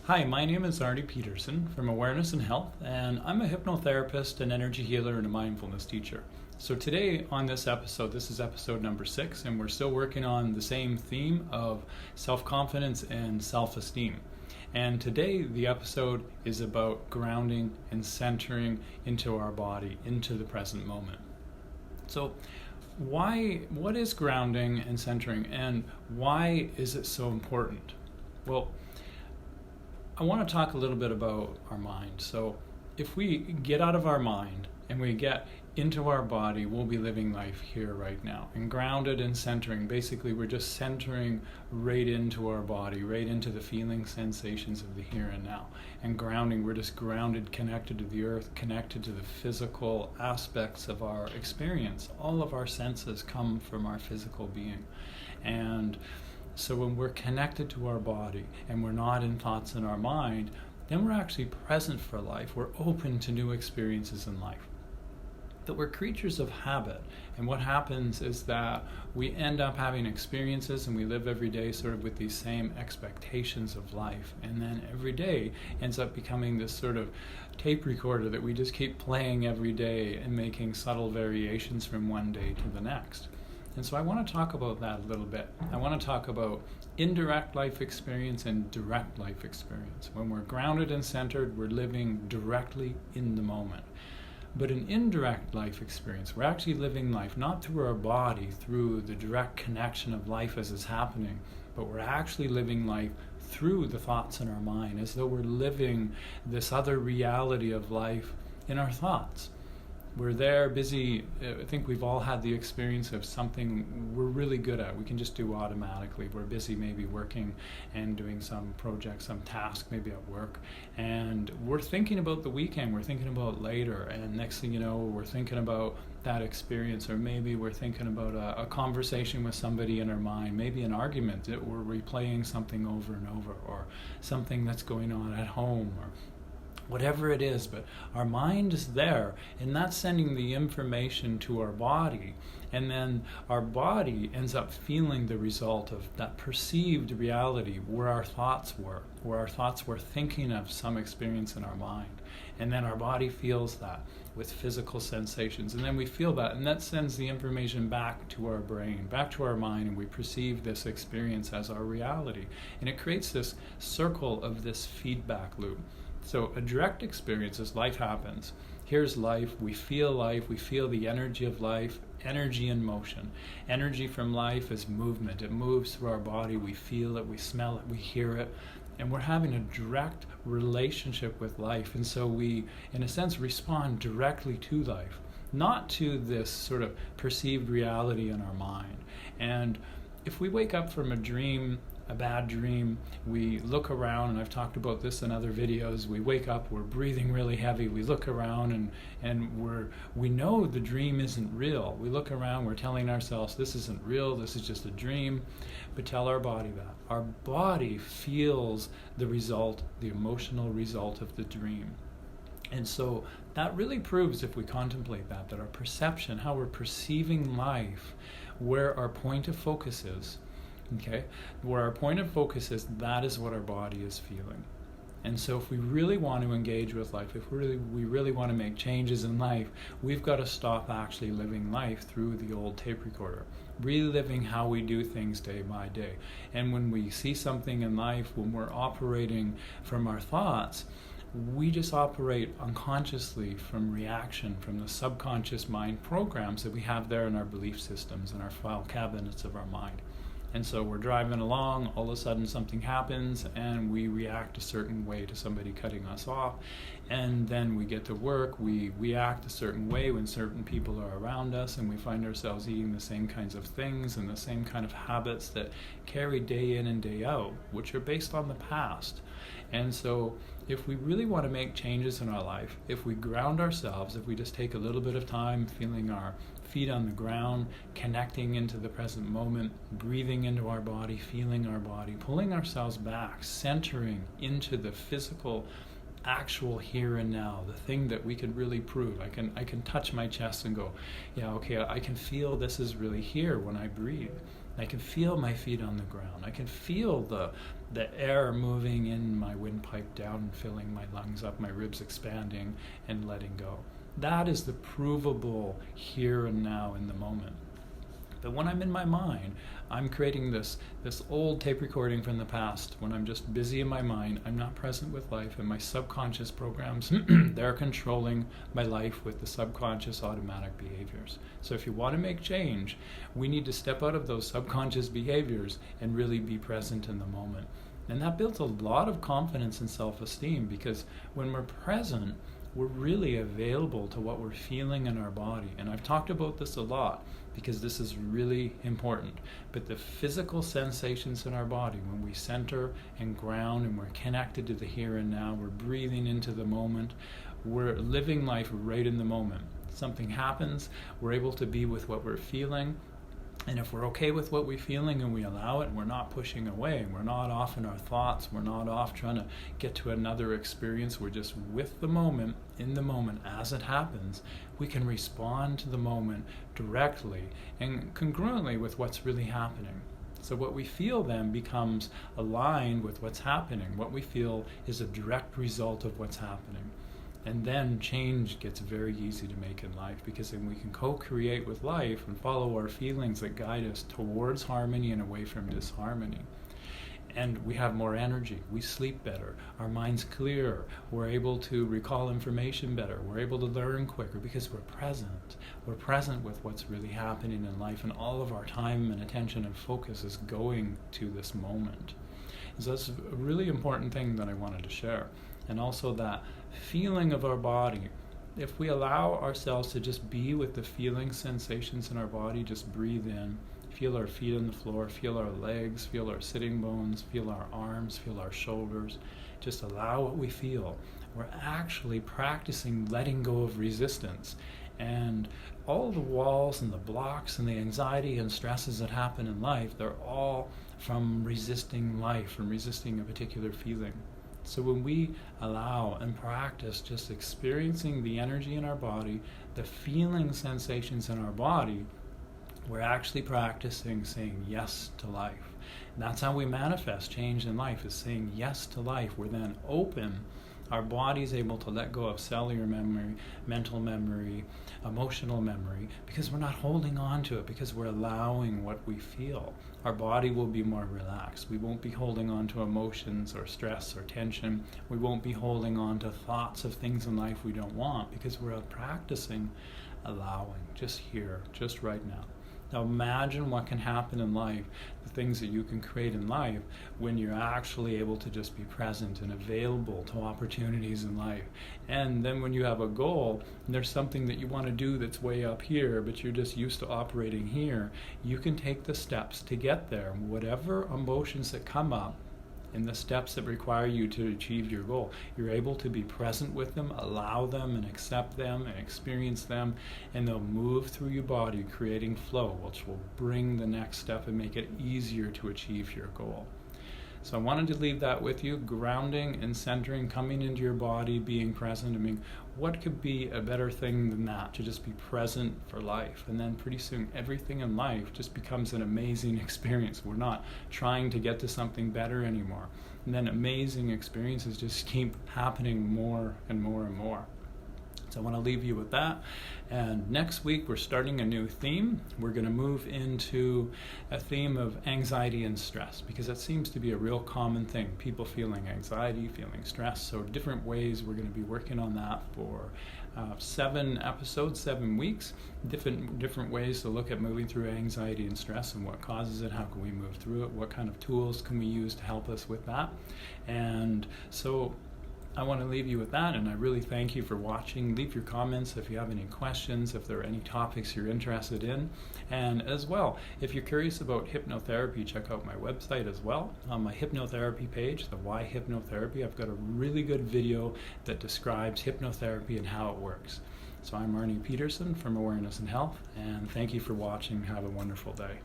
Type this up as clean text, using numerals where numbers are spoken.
Hi, my name is Arnie Peterson from Awareness and Health, and I'm a hypnotherapist, an energy healer, and a mindfulness teacher. So today on this episode, this is episode number 6, and we're still working on the same theme of self-confidence and self-esteem. And today the episode is about grounding and centering into our body, into the present moment. So what is grounding and centering, and why is it so important? Well, I want to talk a little bit about our mind. So if we get out of our mind and we get into our body, we'll be living life here right now. And grounded and centering, basically we're just centering right into our body, right into the feeling sensations of the here and now. And grounding, we're just grounded, connected to the earth, connected to the physical aspects of our experience. All of our senses come from our physical being. And so when we're connected to our body and we're not in thoughts in our mind, then we're actually present for life. We're open to new experiences in life. But we're creatures of habit. And what happens is that we end up having experiences and we live every day sort of with these same expectations of life. And then every day ends up becoming this sort of tape recorder that we just keep playing every day and making subtle variations from one day to the next. And so I want to talk about that a little bit. I want to talk about indirect life experience and direct life experience. When we're grounded and centered, we're living directly in the moment. But an indirect life experience, we're actually living life not through our body, through the direct connection of life as it's happening, but we're actually living life through the thoughts in our mind, as though we're living this other reality of life in our thoughts. We're there busy. I think we've all had the experience of something we're really good at. We can just do automatically. We're busy maybe working and doing some project, some task, maybe at work. And we're thinking about the weekend. We're thinking about later. And next thing you know, we're thinking about that experience. Or maybe we're thinking about a conversation with somebody in our mind. Maybe an argument that we're replaying something over and over. Or something that's going on at home. Or whatever it is, but our mind is there, and that's sending the information to our body, and then our body ends up feeling the result of that perceived reality where our thoughts were thinking of some experience in our mind, and then our body feels that with physical sensations, and then we feel that, and that sends the information back to our brain, back to our mind, and we perceive this experience as our reality, and it creates this circle of this feedback loop. So a direct experience is life happens. Here's life, we feel the energy of life, energy in motion. Energy from life is movement. It moves through our body, we feel it, we smell it, we hear it, and we're having a direct relationship with life. And so we, in a sense, respond directly to life, not to this sort of perceived reality in our mind. And if we wake up from a bad dream, we look around, and I've talked about this in other videos, we wake up, we're breathing really heavy, we look around and we know the dream isn't real. We look around, we're telling ourselves this isn't real, this is just a dream, but tell our body that. Our body feels the result, the emotional result of the dream. And so that really proves, if we contemplate that our perception, how we're perceiving life, where our point of focus is, okay, where our point of focus is, that is what our body is feeling. And so if we really want to engage with life, if we really want to make changes in life, we've got to stop actually living life through the old tape recorder, reliving how we do things day by day. And when we see something in life, when we're operating from our thoughts, we just operate unconsciously from reaction, from the subconscious mind programs that we have there in our belief systems and our file cabinets of our mind. And so we're driving along, all of a sudden something happens, and we react a certain way to somebody cutting us off. And then we get to work, we react a certain way when certain people are around us, and we find ourselves eating the same kinds of things and the same kind of habits that carry day in and day out, which are based on the past. And so if we really want to make changes in our life, if we ground ourselves, if we just take a little bit of time feeling our feet on the ground, connecting into the present moment, breathing into our body, feeling our body, pulling ourselves back, centering into the physical, actual here and now, the thing that we can really prove. I can touch my chest and go, yeah, okay, I can feel this is really here when I breathe. I can feel my feet on the ground. I can feel the air moving in my windpipe down and filling my lungs up, my ribs expanding and letting go. That is the provable here and now in the moment. But when I'm in my mind, I'm creating this old tape recording from the past. When I'm just busy in my mind, I'm not present with life, and my subconscious programs, they're controlling my life with the subconscious automatic behaviors. So if you want to make change, we need to step out of those subconscious behaviors and really be present in the moment. And that builds a lot of confidence and self-esteem, because when we're present, we're really available to what we're feeling in our body. And I've talked about this a lot because this is really important. But the physical sensations in our body, when we center and ground and we're connected to the here and now, we're breathing into the moment, we're living life right in the moment. Something happens, we're able to be with what we're feeling. And if we're okay with what we're feeling and we allow it, we're not pushing away, we're not off in our thoughts, we're not off trying to get to another experience, we're just with the moment, in the moment, as it happens, we can respond to the moment directly and congruently with what's really happening. So what we feel then becomes aligned with what's happening. What we feel is a direct result of what's happening. And then change gets very easy to make in life, because then we can co-create with life and follow our feelings that guide us towards harmony and away from disharmony. And we have more energy, we sleep better, our mind's clearer, we're able to recall information better, we're able to learn quicker because we're present. We're present with what's really happening in life, and all of our time and attention and focus is going to this moment. So that's a really important thing that I wanted to share. And also that feeling of our body. If we allow ourselves to just be with the feeling sensations in our body, just breathe in, feel our feet on the floor, feel our legs, feel our sitting bones, feel our arms, feel our shoulders, just allow what we feel. We're actually practicing letting go of resistance. And all the walls and the blocks and the anxiety and stresses that happen in life, they're all from resisting life, from resisting a particular feeling. So when we allow and practice just experiencing the energy in our body, the feeling sensations in our body, we're actually practicing saying yes to life. And that's how we manifest change in life, is saying yes to life. We're then open. Our body's able to let go of cellular memory, mental memory, emotional memory, because we're not holding on to it, because we're allowing what we feel. Our body will be more relaxed. We won't be holding on to emotions or stress or tension. We won't be holding on to thoughts of things in life we don't want, because we're practicing allowing, just here, just right now. Now imagine what can happen in life, the things that you can create in life when you're actually able to just be present and available to opportunities in life. And then when you have a goal, and there's something that you want to do that's way up here, but you're just used to operating here, you can take the steps to get there. Whatever emotions that come up, and the steps that require you to achieve your goal, you're able to be present with them, allow them and accept them and experience them, and they'll move through your body, creating flow, which will bring the next step and make it easier to achieve your goal. So I wanted to leave that with you, grounding and centering, coming into your body, being present. I mean, what could be a better thing than that, to just be present for life? And then pretty soon everything in life just becomes an amazing experience. We're not trying to get to something better anymore. And then amazing experiences just keep happening more and more and more. So I want to leave you with that. And next week we're starting a new theme. We're going to move into a theme of anxiety and stress, because that seems to be a real common thing. People feeling anxiety, feeling stress. So different ways we're going to be working on that for 7 episodes, 7 weeks. Different ways to look at moving through anxiety and stress and what causes it, how can we move through it, what kind of tools can we use to help us with that. And so I want to leave you with that, and I really thank you for watching. Leave your comments if you have any questions, if there are any topics you're interested in. And as well, if you're curious about hypnotherapy, check out my website as well. On my hypnotherapy page, the Why Hypnotherapy, I've got a really good video that describes hypnotherapy and how it works. So I'm Arnie Peterson from Awareness and Health, and thank you for watching. Have a wonderful day.